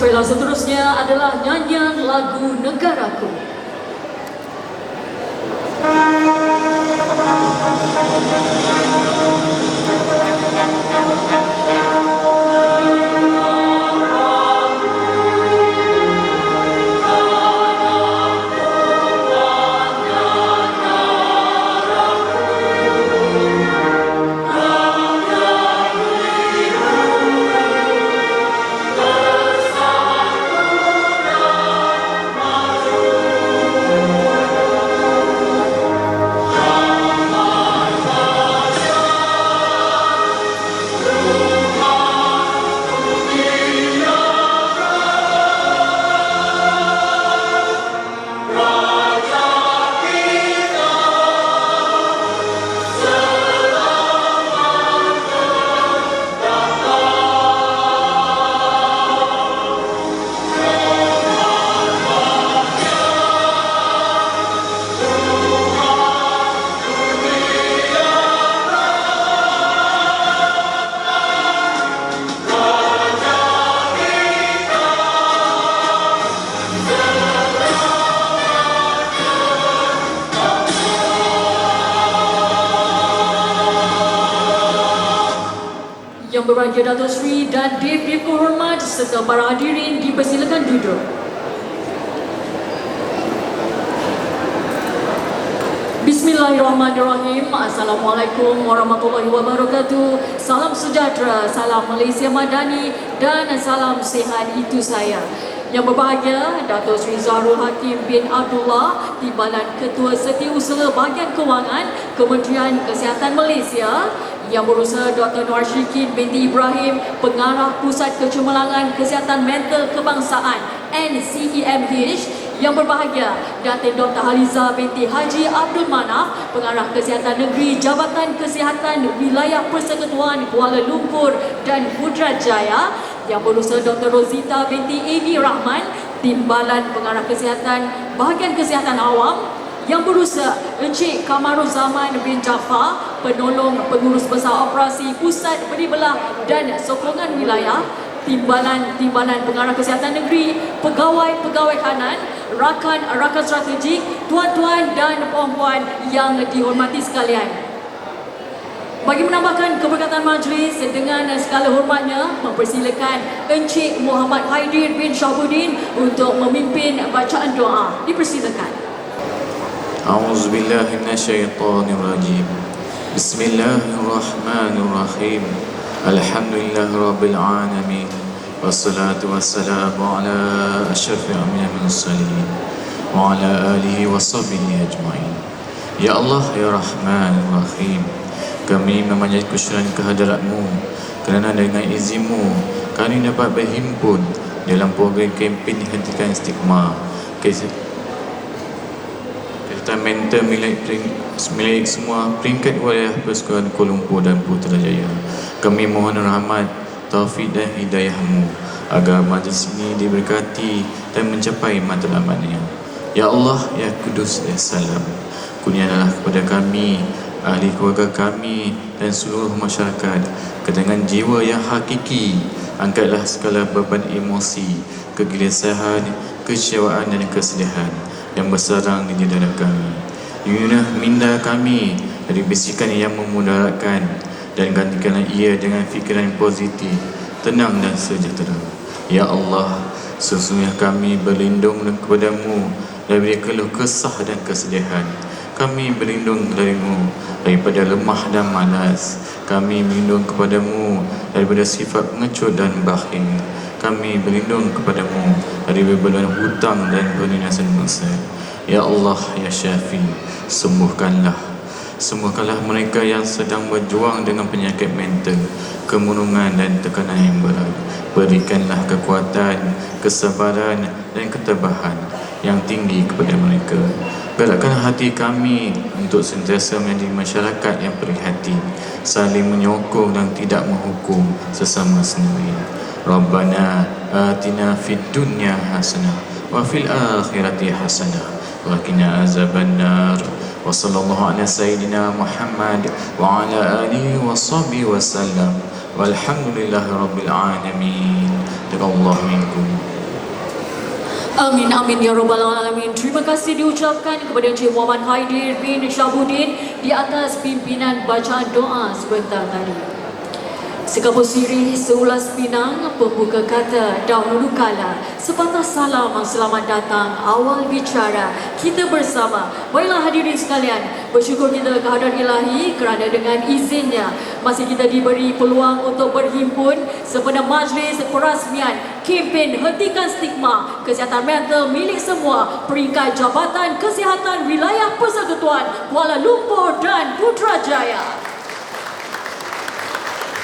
Baiklah, seterusnya adalah nyanyian lagu Negaraku. Yang berbahagia Datuk Seri dan Dave yang hormat serta para hadirin dipersilakan duduk. Bismillahirrahmanirrahim. Assalamualaikum warahmatullahi wabarakatuh. Salam sejahtera, salam Malaysia Madani dan salam sihat itu saya. Yang berbahagia Datuk Seri Zahrul Hakim bin Abdullah, Timbalan Ketua Setiausaha Bahagian Kewangan Kementerian Kesihatan Malaysia. Yang berusaha Dr. Nur Syikin binti Ibrahim, Pengarah Pusat Kecemerlangan Kesihatan Mental Kebangsaan NCEMH. Yang berbahagia Datin Dr. Haliza binti Haji Abdul Manaf, Pengarah Kesihatan Negeri Jabatan Kesihatan Wilayah Persekutuan Kuala Lumpur dan Putrajaya. Yang berusaha Dr. Rozita binti Amy Rahman, Timbalan Pengarah Kesihatan Bahagian Kesihatan Awam. Yang berusaha Encik Kamaruzzaman bin Jaafar, Penolong Pengurus Besar Operasi Pusat Peribelah dan Sokongan Wilayah. Timbalan Pengarah Kesihatan Negeri, Pegawai kanan, rakan strategik, tuan-tuan dan puan-puan yang dihormati sekalian. Bagi menambahkan keberkatan majlis, dengan segala hormatnya mempersilakan Encik Muhammad Haidir bin Syahuddin untuk memimpin bacaan doa. Dipersilakan. A'udzubillahi minasyaitonirrajim. Bismillahirrahmanirrahim. Alhamdulillahirabbil alamin. Wassalatu wassalamu ala asyrafil mursalin wa ala alihi washabbihi ajmain. Ya Allah, ya Rahman, ya Rahim, kami memanjat kesyukuran kehadiratmu kerana dengan izinmu kami dapat berhimpun dalam program kempen hentikan stigma kesihatan mental milik semua peringkat wilayah Persekutuan Kuala Lumpur dan Putrajaya. Kami mohon rahmat, taufik dan hidayahmu agar majlis ini diberkati dan mencapai matlamatnya. Ya Allah, ya Kudus, ya Salam, kurnialah kepada kami, ahli keluarga kami dan seluruh masyarakat dengan jiwa yang hakiki. Angkatlah segala beban emosi, kegelisahan, kecewaan dan kesedihan yang bersarang di dada kami. Yunah minda kami dari bisikan yang memudaratkan dan gantikanlah ia dengan fikiran positif, tenang dan sejahtera. Ya Allah, sesungguhnya kami berlindung kepadamu dari keluh kesah dan kesedihan. Kami berlindung darimu daripada lemah dan malas. Kami berlindung kepadamu daripada sifat pengecut dan bakhil. Kami berlindung kepadamu dari bebalan hutang dan penindasan bangsa. Ya Allah, ya Syafi, sembuhkanlah mereka yang sedang berjuang dengan penyakit mental, kemurungan dan tekanan yang berat. Berikanlah kekuatan, kesabaran dan ketabahan yang tinggi kepada mereka. Gerakkan hati kami untuk sentiasa menjadi masyarakat yang prihatin, saling menyokong dan tidak menghukum sesama sendiri. Rabbana atina fid dunya hasanah wa fil akhirati hasanah wa qina azabannar. Wa sallallahu ala sayyidina Muhammad wa ala alihi wa sahbihi wa sallam. Walhamdulillahi rabbil alamin. Taqabbalallahu minkum. Amin amin ya rabbal alamin. Terima kasih diucapkan kepada Encik Muhammad Haidir bin Syabuddin di atas pimpinan bacaan doa sebentar tadi. Sekapur sirih seulas pinang pembuka kata dahulu kala, sepatah salam selamat datang awal bicara kita bersama. Baiklah hadirin sekalian, bersyukur kita kehadrat ilahi kerana dengan izinnya masih kita diberi peluang untuk berhimpun sempena majlis perasmian kempen Hentikan Stigma Kesihatan Mental milik semua peringkat Jabatan Kesihatan Wilayah Persekutuan Kuala Lumpur dan Putrajaya.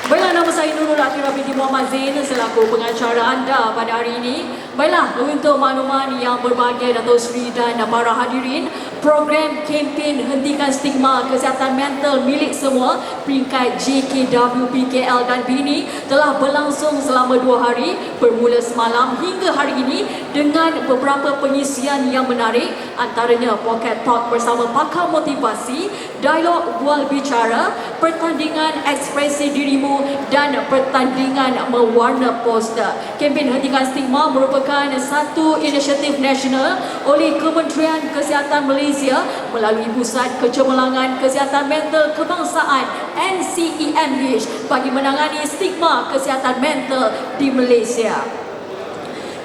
Baiklah, nama saya Nurul Akhirah binti Muhammad Zain selaku pengacara anda pada hari ini. Baiklah, untuk makluman yang berbahagia Dato' Sri dan para hadirin, program kempen Hentikan Stigma Kesihatan Mental milik semua peringkat JKWPKL dan BINI telah berlangsung selama 2 hari bermula semalam hingga hari ini dengan beberapa pengisian yang menarik, antaranya pocket talk bersama pakar motivasi, dialog bual bicara, pertandingan ekspresi dirimu dan pertandingan mewarna poster. Kempen Hentikan Stigma merupakan satu inisiatif nasional oleh Kementerian Kesihatan Malaysia melalui Pusat Kecemerlangan Kesihatan Mental Kebangsaan NCEMH bagi menangani stigma kesihatan mental di Malaysia.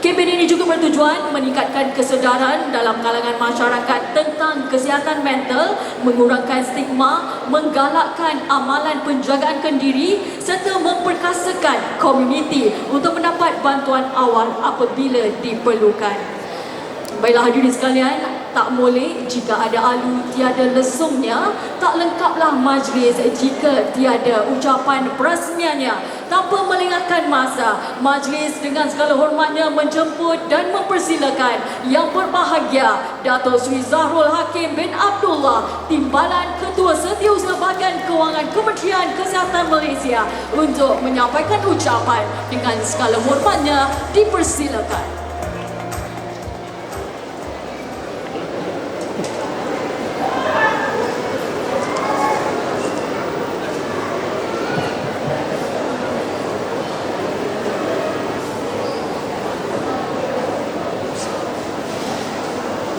Kempen ini juga bertujuan meningkatkan kesedaran dalam kalangan masyarakat tentang kesihatan mental, mengurangkan stigma, menggalakkan amalan penjagaan diri serta memperkasakan komuniti untuk mendapat bantuan awal apabila diperlukan. Baiklah hadirin sekalian, tak boleh jika ada alu tiada lesungnya, tak lengkaplah majlis jika tiada ucapan perasmiannya. Tanpa melengahkan masa, majlis dengan segala hormatnya menjemput dan mempersilakan Yang Berbahagia Dato' Sri Zahrul Hakim bin Abdullah, Timbalan Ketua Setiausaha Bahagian Kewangan Kementerian Kesihatan Malaysia untuk menyampaikan ucapan. Dengan segala hormatnya dipersilakan.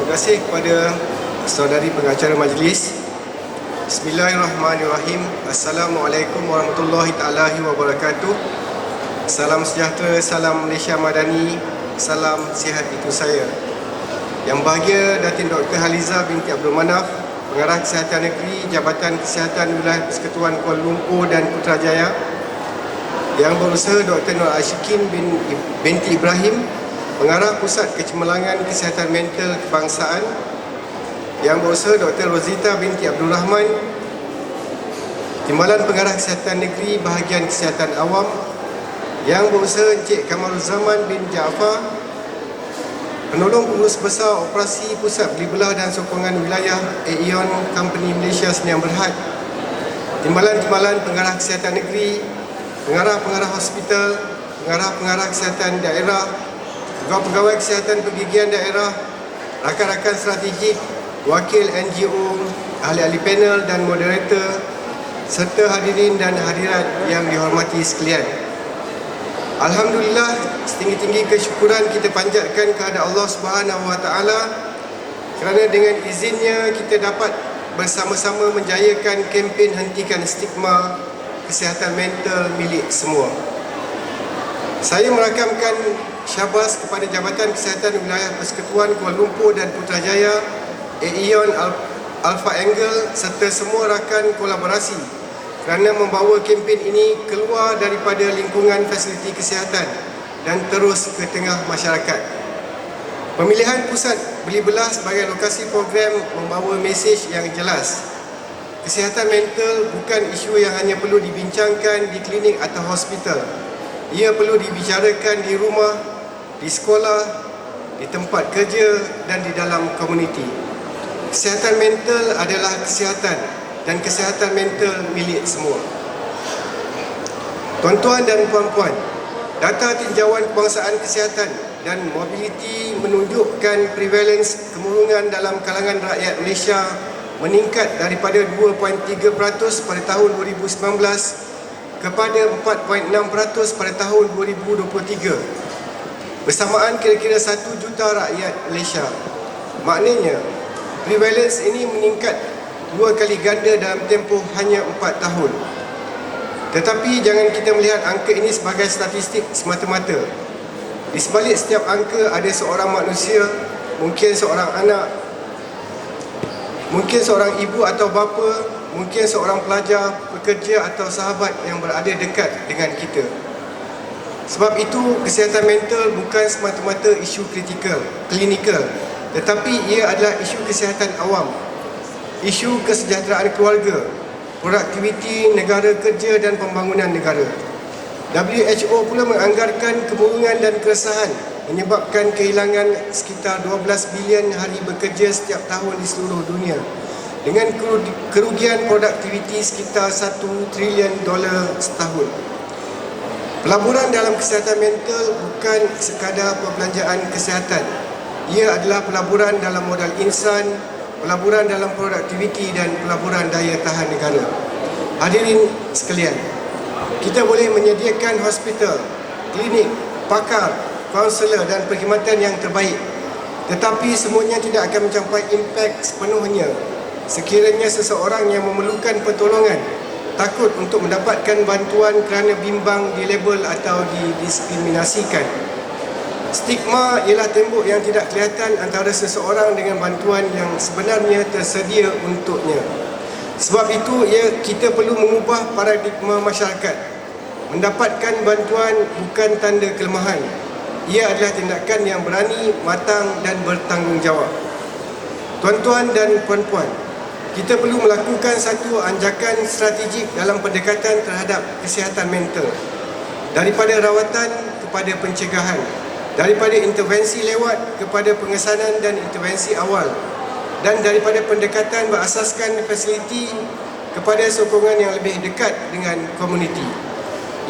Terima kasih kepada saudari pengacara majlis. Bismillahirrahmanirrahim. Assalamualaikum warahmatullahi taala wabarakatuh. Salam sejahtera, salam Malaysia Madani, salam sihat itu saya. Yang bahagia Datin Dr. Haliza binti Abdul Manaf, Pengarah Kesihatan Negeri Jabatan Kesihatan Wilayah Persekutuan Kuala Lumpur dan Putrajaya. Yang berusaha Dr. Nur Ashikin binti Ibrahim, Pengarah Pusat Kecemerlangan Kesihatan Mental Kebangsaan. Yang berusaha Dr. Rozita binti Abdul Rahman, Timbalan Pengarah Kesihatan Negeri Bahagian Kesihatan Awam. Yang berusaha Encik Kamarul Zaman bin Jaafar, Penolong Pengurus Besar Operasi Pusat Beli Belah dan Sokongan Wilayah Aeon Company Malaysia Sdn Bhd. Timbalan-timbalan Pengarah Kesihatan Negeri, Pengarah-pengarah hospital, Pengarah-pengarah kesihatan daerah, Pegawai Kesihatan Pergigian Daerah, rakan-rakan strategik, wakil NGO, ahli-ahli panel dan moderator, serta hadirin dan hadirat yang dihormati sekalian. Alhamdulillah, setinggi-tinggi kesyukuran kita panjatkan kepada Allah Subhanahu Wa Taala kerana dengan izinnya kita dapat bersama-sama menjayakan kempen Hentikan Stigma Kesihatan Mental milik semua. Saya merakamkan syabas kepada Jabatan Kesihatan Wilayah Persekutuan Kuala Lumpur dan Putrajaya, Aeon Alpha Angle serta semua rakan kolaborasi kerana membawa kempen ini keluar daripada lingkungan fasiliti kesihatan dan terus ke tengah masyarakat. Pemilihan pusat beli belah sebagai lokasi program membawa mesej yang jelas. Kesihatan mental bukan isu yang hanya perlu dibincangkan di klinik atau hospital. Ia perlu dibicarakan di rumah, di sekolah, di tempat kerja dan di dalam komuniti. Kesihatan mental adalah kesihatan dan kesihatan mental milik semua. Tuan-tuan dan puan-puan, data tinjauan kebangsaan kesihatan dan mobiliti menunjukkan prevalence kemurungan dalam kalangan rakyat Malaysia meningkat daripada 2.3% pada tahun 2019 kepada 4.6% pada tahun 2023. bersamaan kira-kira 1 juta rakyat Malaysia. Maknanya, prevalence ini meningkat 2 kali ganda dalam tempoh hanya 4 tahun. Tetapi jangan kita melihat angka ini sebagai statistik semata-mata. Di sebalik setiap angka ada seorang manusia, mungkin seorang anak, mungkin seorang ibu atau bapa, mungkin seorang pelajar, pekerja atau sahabat yang berada dekat dengan kita. Sebab itu, kesihatan mental bukan semata-mata isu klinikal, tetapi ia adalah isu kesihatan awam, isu kesejahteraan keluarga, produktiviti negara kerja dan pembangunan negara. WHO pula menganggarkan kemurungan dan keresahan menyebabkan kehilangan sekitar 12 bilion hari bekerja setiap tahun di seluruh dunia, dengan kerugian produktiviti sekitar $1 trilion setahun. Pelaburan dalam kesihatan mental bukan sekadar perbelanjaan kesihatan. Ia adalah pelaburan dalam modal insan, pelaburan dalam produktiviti dan pelaburan daya tahan negara. Hadirin sekalian, kita boleh menyediakan hospital, klinik, pakar, kaunselor dan perkhidmatan yang terbaik, tetapi semuanya tidak akan mencapai impak sepenuhnya sekiranya seseorang yang memerlukan pertolongan takut untuk mendapatkan bantuan kerana bimbang dilabel atau didiskriminasikan. Stigma ialah tembok yang tidak kelihatan antara seseorang dengan bantuan yang sebenarnya tersedia untuknya. Sebab itu, kita perlu mengubah paradigma masyarakat. Mendapatkan bantuan bukan tanda kelemahan. Ia adalah tindakan yang berani, matang dan bertanggungjawab. Tuan-tuan dan puan-puan, kita perlu melakukan satu anjakan strategik dalam pendekatan terhadap kesihatan mental. Daripada rawatan kepada pencegahan, daripada intervensi lewat kepada pengesanan dan intervensi awal, dan daripada pendekatan berasaskan fasiliti kepada sokongan yang lebih dekat dengan komuniti.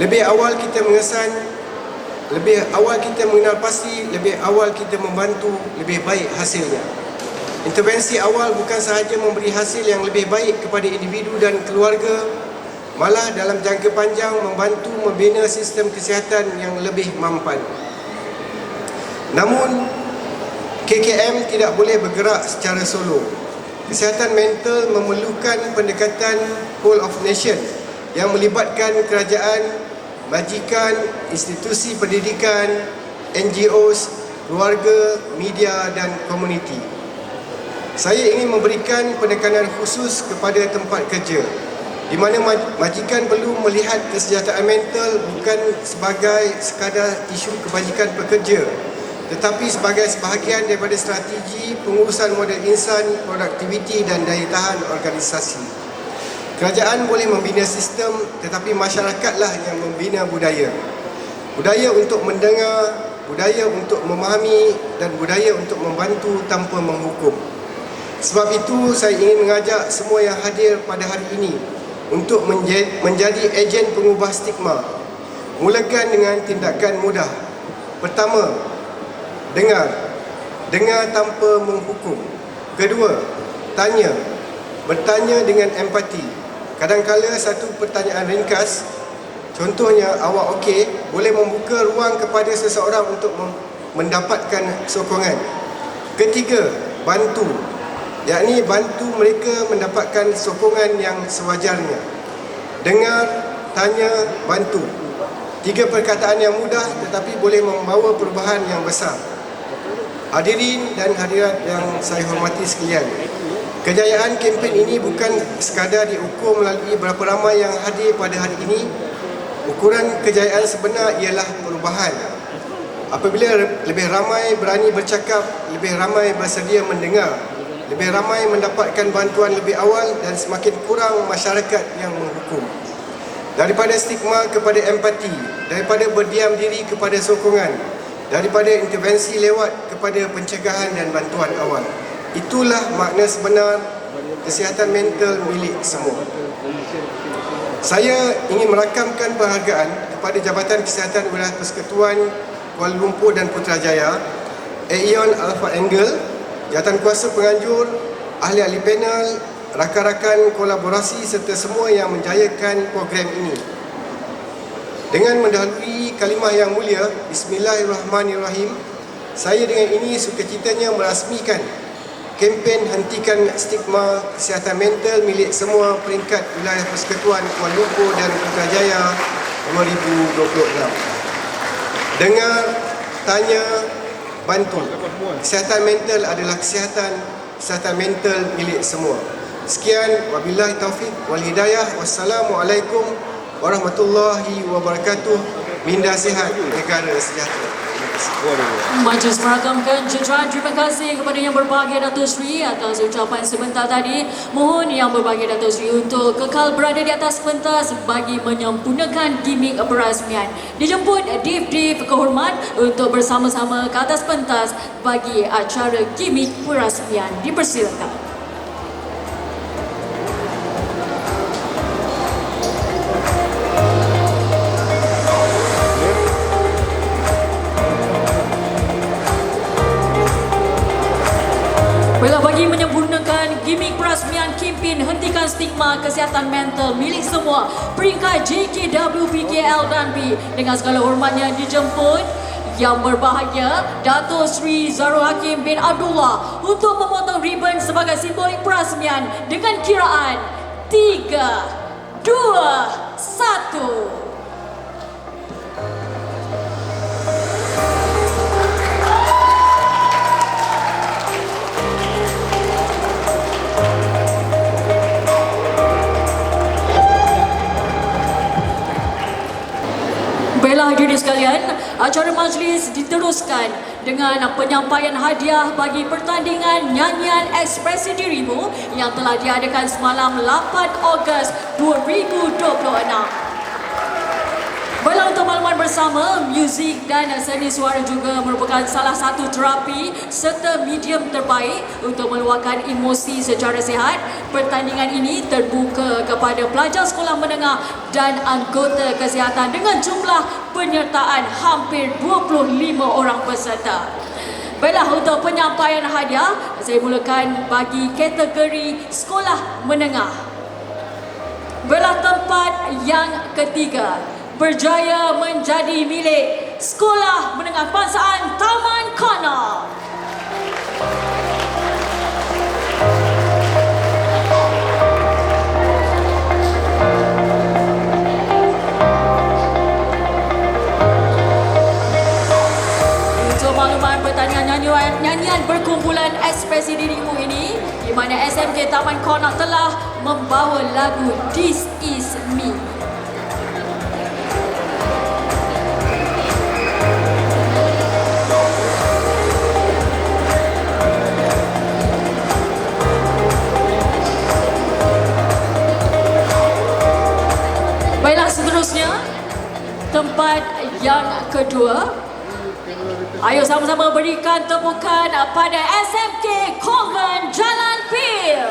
Lebih awal kita mengesan, lebih awal kita mengenal pasti, lebih awal kita membantu, lebih baik hasilnya. Intervensi awal bukan sahaja memberi hasil yang lebih baik kepada individu dan keluarga, malah dalam jangka panjang membantu membina sistem kesihatan yang lebih mampan. Namun, KKM tidak boleh bergerak secara solo. Kesihatan mental memerlukan pendekatan whole of nation yang melibatkan kerajaan, majikan, institusi pendidikan, NGOs, keluarga, media dan komuniti. Saya ingin memberikan penekanan khusus kepada tempat kerja, di mana majikan perlu melihat kesejahteraan mental bukan sebagai sekadar isu kebajikan pekerja, tetapi sebagai sebahagian daripada strategi pengurusan modal insan, produktiviti dan daya tahan organisasi. Kerajaan boleh membina sistem, tetapi masyarakatlah yang membina budaya. Budaya untuk mendengar, budaya untuk memahami dan budaya untuk membantu tanpa menghukum. Sebab itu, saya ingin mengajak semua yang hadir pada hari ini untuk menjadi ejen pengubah stigma. Mulakan dengan tindakan mudah. Pertama, dengar. Dengar tanpa menghukum. Kedua, tanya. Bertanya dengan empati. Kadang-kala satu pertanyaan ringkas, contohnya, awak okey, boleh membuka ruang kepada seseorang untuk mendapatkan sokongan. Ketiga, bantu. Yakni bantu mereka mendapatkan sokongan yang sewajarnya. Dengar, tanya, bantu. 3 perkataan yang mudah tetapi boleh membawa perubahan yang besar. Hadirin dan hadirat yang saya hormati sekalian, kejayaan kempen ini bukan sekadar diukur melalui berapa ramai yang hadir pada hari ini. Ukuran kejayaan sebenar ialah perubahan. Apabila lebih ramai berani bercakap, lebih ramai bersedia mendengar, lebih ramai mendapatkan bantuan lebih awal dan semakin kurang masyarakat yang menghukum. Daripada stigma kepada empati, daripada berdiam diri kepada sokongan, daripada intervensi lewat kepada pencegahan dan bantuan awal. Itulah makna sebenar kesihatan mental milik semua. Saya ingin merakamkan penghargaan kepada Jabatan Kesihatan Wilayah Persekutuan Kuala Lumpur dan Putrajaya, Aeon Alpha Angle, Jawatankuasa penganjur, ahli-ahli panel, rakan-rakan kolaborasi serta semua yang menjayakan program ini. Dengan mendahului kalimah yang mulia, Bismillahirrahmanirrahim, saya dengan ini sukacitanya merasmikan kempen Hentikan Stigma Kesihatan Mental milik semua peringkat wilayah Persekutuan Kuala Lumpur dan Putrajaya 2026. Dengar, tanya, bantu. Kesihatan mental adalah kesihatan mental milik semua. Sekian, wabillahi taufiq wal hidayah. Wassalamualaikum warahmatullahi wabarakatuh. Minda sihat, negara sejahtera. Majlis merakamkan cerahan terima kasih kepada Yang Berbahagia Datuk Seri atas ucapan sebentar tadi. Mohon Yang Berbahagia Datuk Seri untuk kekal berada di atas pentas bagi menyempurnakan gimik perasmian. Dijemput div-div kehormat untuk bersama-sama ke atas pentas bagi acara gimik perasmian. Dipersilakan. Baiklah, bagi menyempurnakan gimik perasmian kempen Hentikan Stigma Kesihatan Mental milik semua peringkat JKWPKL dan B, dengan segala hormatnya dijemput Yang Berbahagia Datuk Seri Zarul Hakim bin Abdullah untuk memotong ribbon sebagai simbolik perasmian dengan kiraan 3, 2, 1. Baiklah hadirin sekalian, acara majlis diteruskan dengan penyampaian hadiah bagi pertandingan nyanyian Ekspresi Dirimu yang telah diadakan semalam 8 Ogos 2026. Baiklah, untuk makluman bersama, muzik dan seni suara juga merupakan salah satu terapi serta medium terbaik untuk meluahkan emosi secara sihat. Pertandingan ini terbuka kepada pelajar sekolah menengah dan anggota kesihatan dengan jumlah penyertaan hampir 25 orang peserta. Baiklah, untuk penyampaian hadiah, saya mulakan bagi kategori sekolah menengah. Baiklah, tempat yang ketiga berjaya menjadi milik Sekolah Menengah Kebangsaan Taman Kana. Untuk makluman, pertandingan nyanyian berkumpulan Ekspresi Dirimu ini, di mana SMK Taman Kana telah membawa lagu This Is Me. Baiklah, seterusnya tempat yang kedua. Ayo sama-sama berikan tepukan pada SMK Convent Jalan Pil.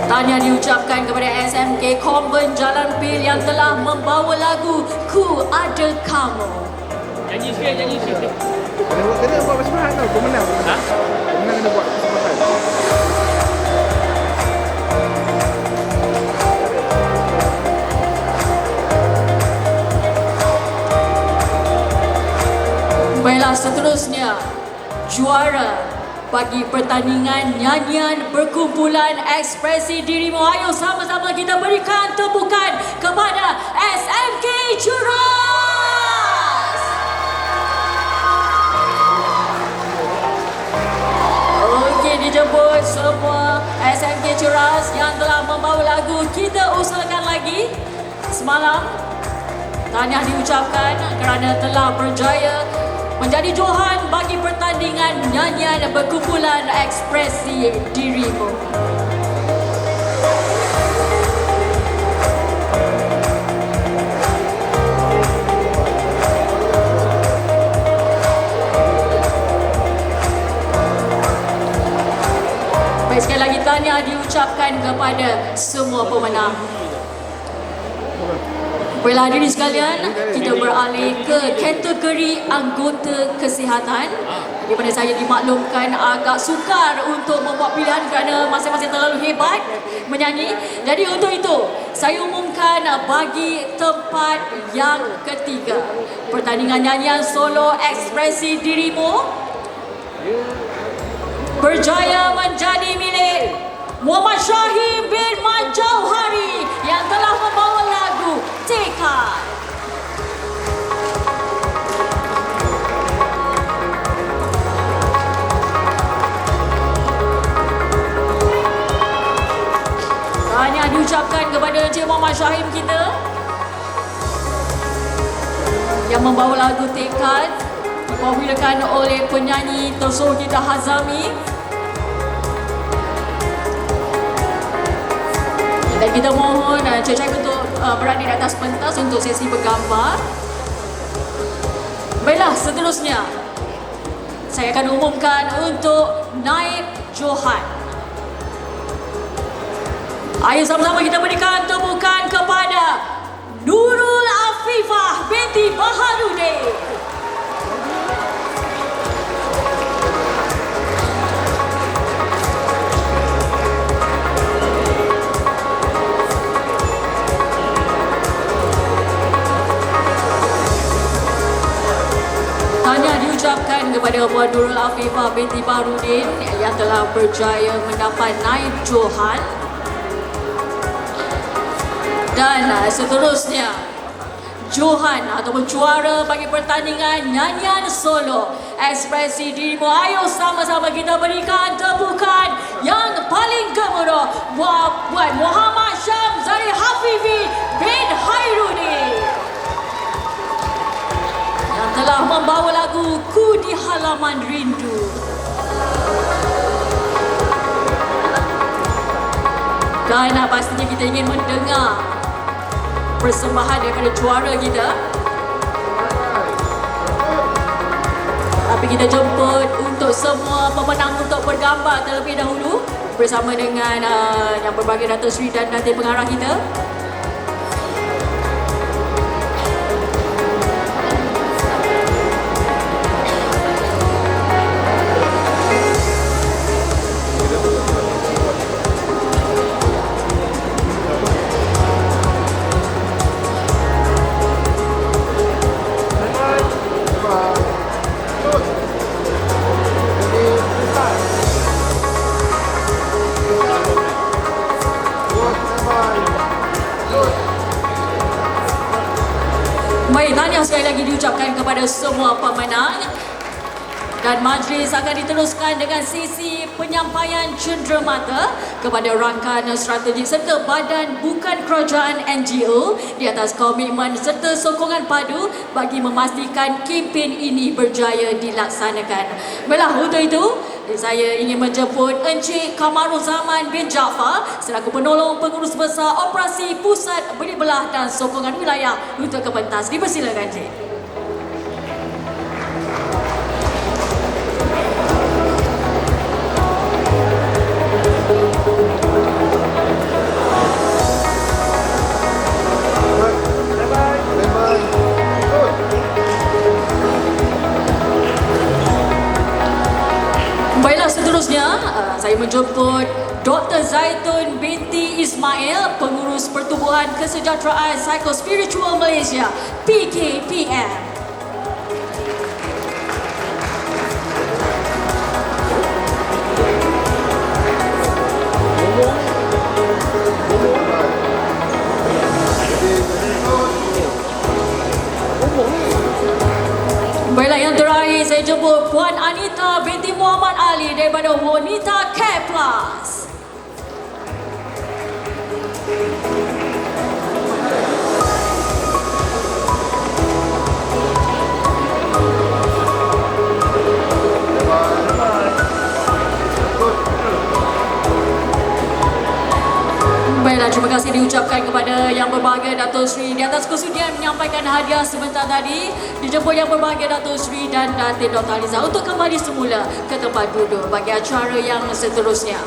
Tahniah diucapkan kepada SMK Convent Jalan Pil yang telah membawa lagu Ku Ada Kamu. Nyanyi sikit. Kena buat persembahan tau, pemenang. Ha? Pemenang kena buat persembahan. Baiklah, seterusnya juara bagi pertandingan nyanyian berkumpulan Ekspresi Dirimu. Ayo sama-sama kita berikan tepukan kepada SMK Curas. Okey, dijemput semua SMK Curas yang telah membawa lagu Kita Usahakan Lagi semalam. Tahniah diucapkan kerana telah berjaya menjadi johan bagi pertandingan nyanyian berkumpulan Ekspresi Dirimu. Baik, sekali lagi tahniah diucapkan kepada semua pemenang. Baiklah hadirin sekalian, kita beralih ke kategori anggota kesihatan, di mana saya dimaklumkan agak sukar untuk membuat pilihan kerana masing-masing terlalu hebat menyanyi. Jadi untuk itu, saya umumkan bagi tempat yang ketiga, pertandingan nyanyian solo Ekspresi Dirimu berjaya menjadi milik Muhammad Syahim bin Mat Jauhari yang telah membawa lagu Tekad. Tahniah diucapkan kepada Encik Muhammad Syahim kita yang membawa lagu Tekad, dibawakan oleh penyanyi tersohor kita Hazami. Dan kita mohon Cik untuk berada di atas pentas untuk sesi bergambar. Baiklah, seterusnya saya akan umumkan untuk Naib Johan. Ayo sama-sama kita berikan tepukan kepada Nurul Afifah binti Baharudin. Tahniah diucapkan kepada Puan Nurul Afifah binti Baharudin yang telah berjaya mendapat Naib Johan. Dan seterusnya, Johan ataupun juara bagi pertandingan nyanyian solo Ekspresi Dirimu. Ayo sama-sama kita berikan tepukan yang paling gemuruh buat Muhammad Syamzari Hafifi bin Hairudin yang telah membawa lagu Ku di Halaman Rindu. Dan pastinya kita ingin mendengar persembahan daripada juara kita. Tapi kita jemput untuk semua pemenang untuk bergambar terlebih dahulu bersama dengan yang berbahagia Datuk Seri dan nanti pengarah kita. Baik, tahniah sekali lagi diucapkan kepada semua pemenang. Dan majlis akan diteruskan dengan sesi penyampaian cenderamata kepada rangkaian strategik serta badan bukan kerajaan NGO di atas komitmen serta sokongan padu bagi memastikan kempen ini berjaya dilaksanakan. Baiklah, untuk itu saya ingin menjemput Encik Kamarul Zaman bin Jaafar selaku penolong pengurus besar Operasi Pusat Benih Belah dan Sokongan Wilayah untuk ke pentas. Dipersilakan, Encik. Baiklah, seterusnya saya menjemput Dr. Zaitun binti Ismail, Pengurus Pertubuhan Kesejahteraan Psikospiritual Malaysia, PKPM. Baiklah, yang terakhir saya jemput Puan Anita binti Muhammad Ali daripada Wanita Care Plus. Baiklah, terima kasih diucapkan kepada yang berbahagia Datuk Seri di atas kesudian menyampaikan hadiah sebentar tadi. Dijemput yang berbahagia Datuk Seri dan Datin Dr. Aliza untuk kembali semula ke tempat duduk bagi acara yang seterusnya.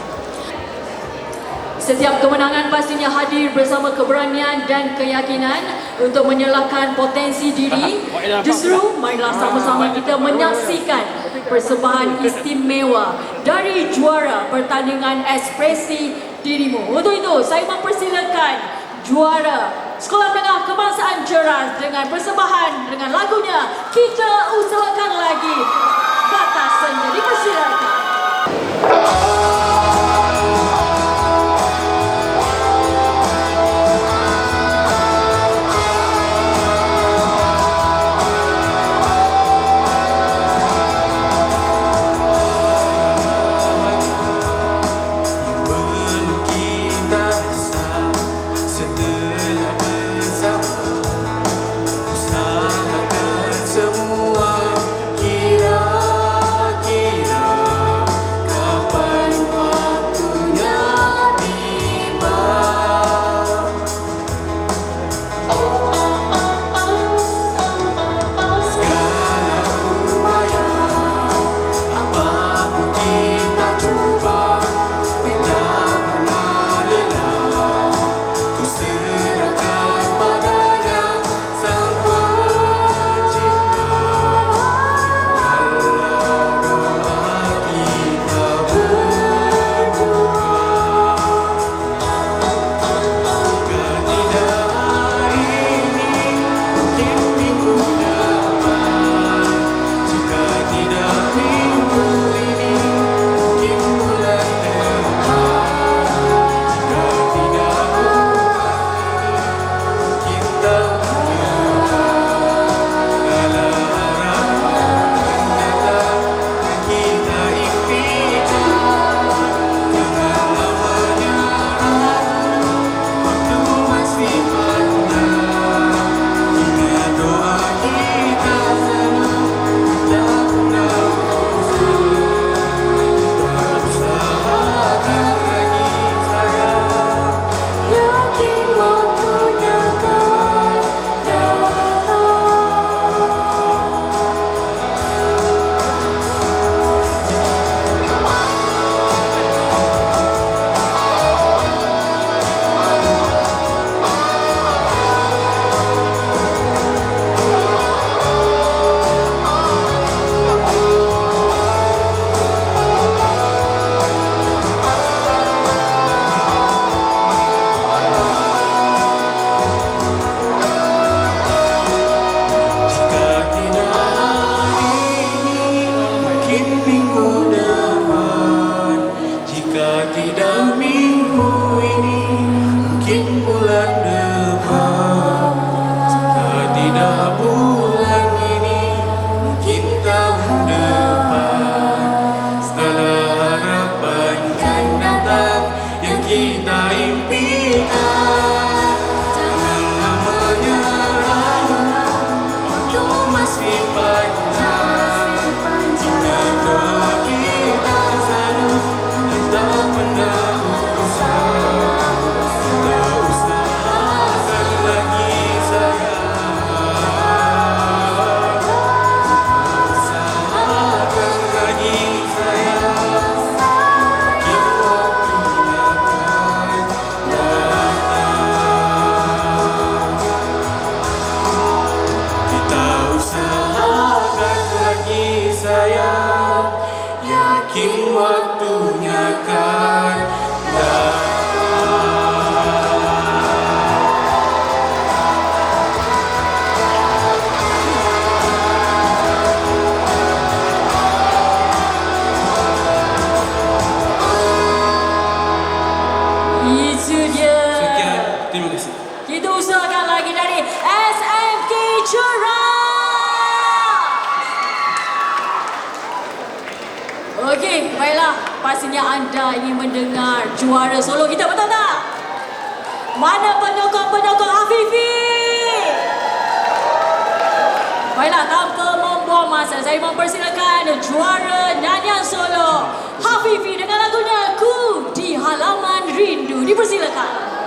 Setiap kemenangan pastinya hadir bersama keberanian dan keyakinan. untuk menyalahkan potensi diri. Justru marilah sama-sama kita menyaksikan persembahan istimewa dari juara pertandingan Ekspresi Dirimu. Untuk itu, saya mempersilakan juara Sekolah Menengah Kebangsaan Jeras dengan persembahan dengan lagunya Kita Usahakan Lagi. Kata Senja, dipersilakan. Kita usahakan lagi dari SMK Jeras. Okey, baiklah. Pastinya anda ingin mendengar juara solo kita, betul tak? Mana penyokong-penyokong Afifi? Baiklah, tanpa membuang masa, saya mempersilakan juara nyanyian solo Hafifi dengan lagunya Ku di Halaman Rindu. Dipersilakan.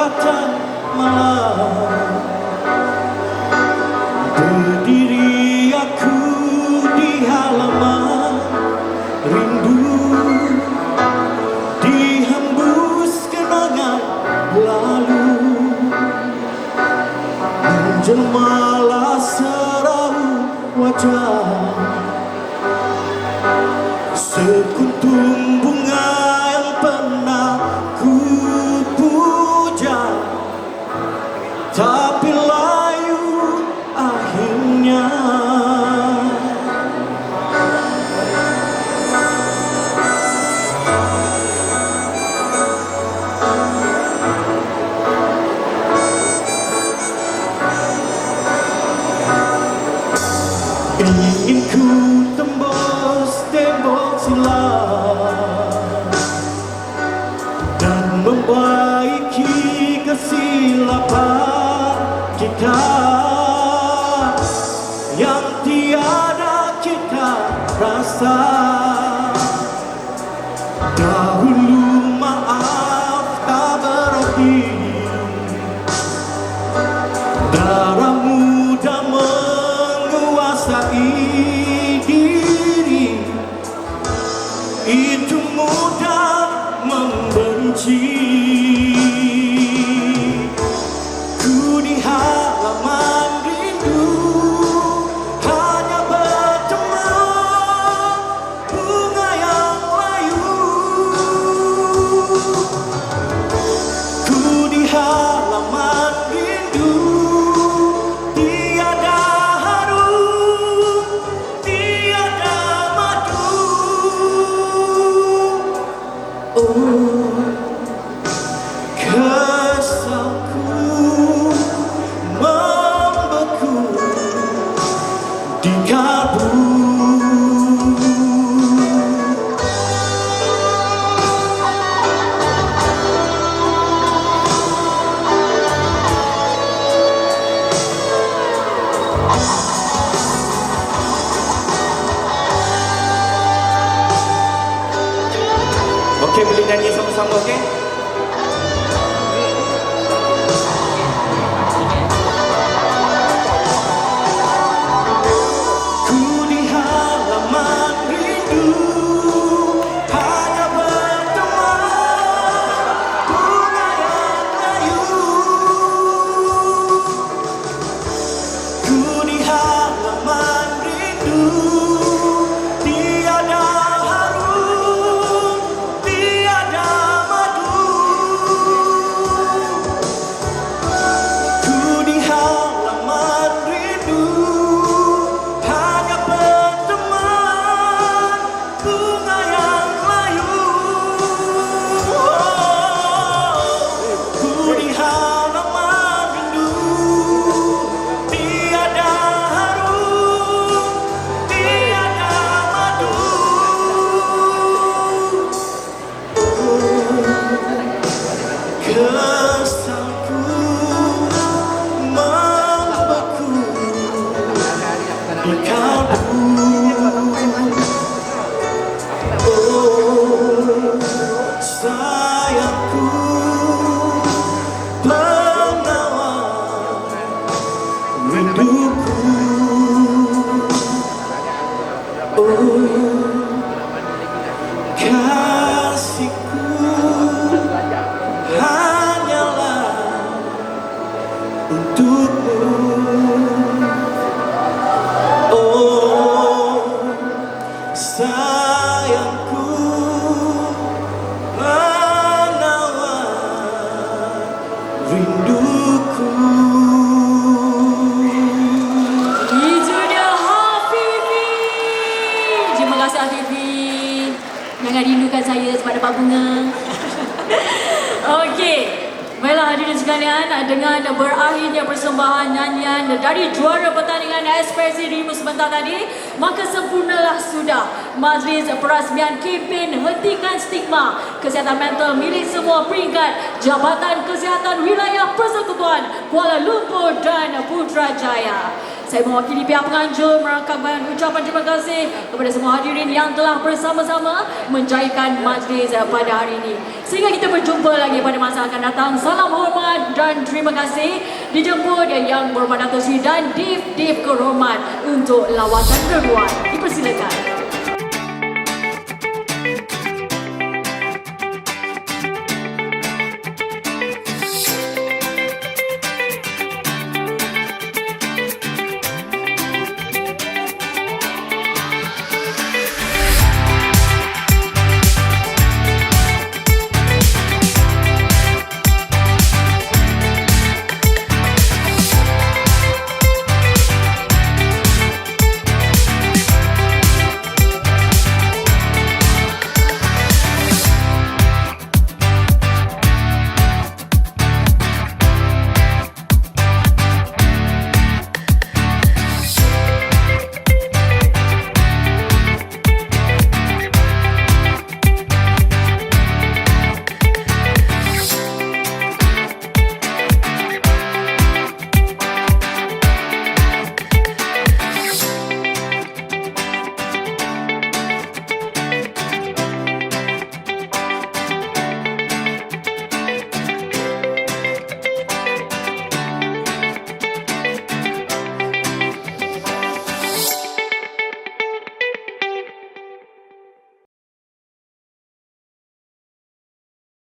angkatan malam. Berdiri aku di halaman rindu, dihembus kenangan lalu. Menjelmalah seraut wajah, sekuntum bunga yang pernah ku puja, tapi layu akhirnya. Ingin ku tembus tembok silam dan membaiki kesilapan kita yang tiada kita rasa. Dahulu maaf tak berarti, darah muda menguasai diri, itu mudah membenci. Ku di halaman rindu hanya berteman bunga yang layu. Ku di halaman rindu tiada harum, tiada madu. Oh, kesalku membeku di kalbu. Okey, boleh nyanyi sama-sama, okey? Ku di halaman rindu hanya berteman bunga yang layu. Ku di halaman rindu tiada harum, tiada madu. Ku di halaman rindu hanya berteman bunga yang layu. Ku di halaman rindu tiada harum, tiada madu. Kesalku membeku di kalbu. Oh, sayangku pengawal rinduku. Oh, kasihku hanyalah untukmu. Oh, sayangku menawar rinduku. Itu dia Hafifi. Terima kasih Hafifi. Jangan rindukan saya sebab dapat bunga. Okey. Baiklah hadirin sekalian, dengan berakhirnya persembahan nyanyian dari juara pertandingan ekspresi dirimu sebentar tadi, maka sempurnalah sudah majlis perasmian kempen Hentikan Stigma Kesihatan Mental milik semua peringkat Jabatan Kesihatan Wilayah Persekutuan Kuala Lumpur dan Putrajaya. Saya mewakili pihak penganjur merangkamkan ucapan terima kasih kepada semua hadirin yang telah bersama-sama menjayakan majlis pada hari ini. Sehingga kita berjumpa lagi pada masa akan datang. Salam hormat dan terima kasih. Dijemput Yang Berhormat Dato' Sri dan Div-Div Kehormat untuk lawatan kedua. Dipersilakan.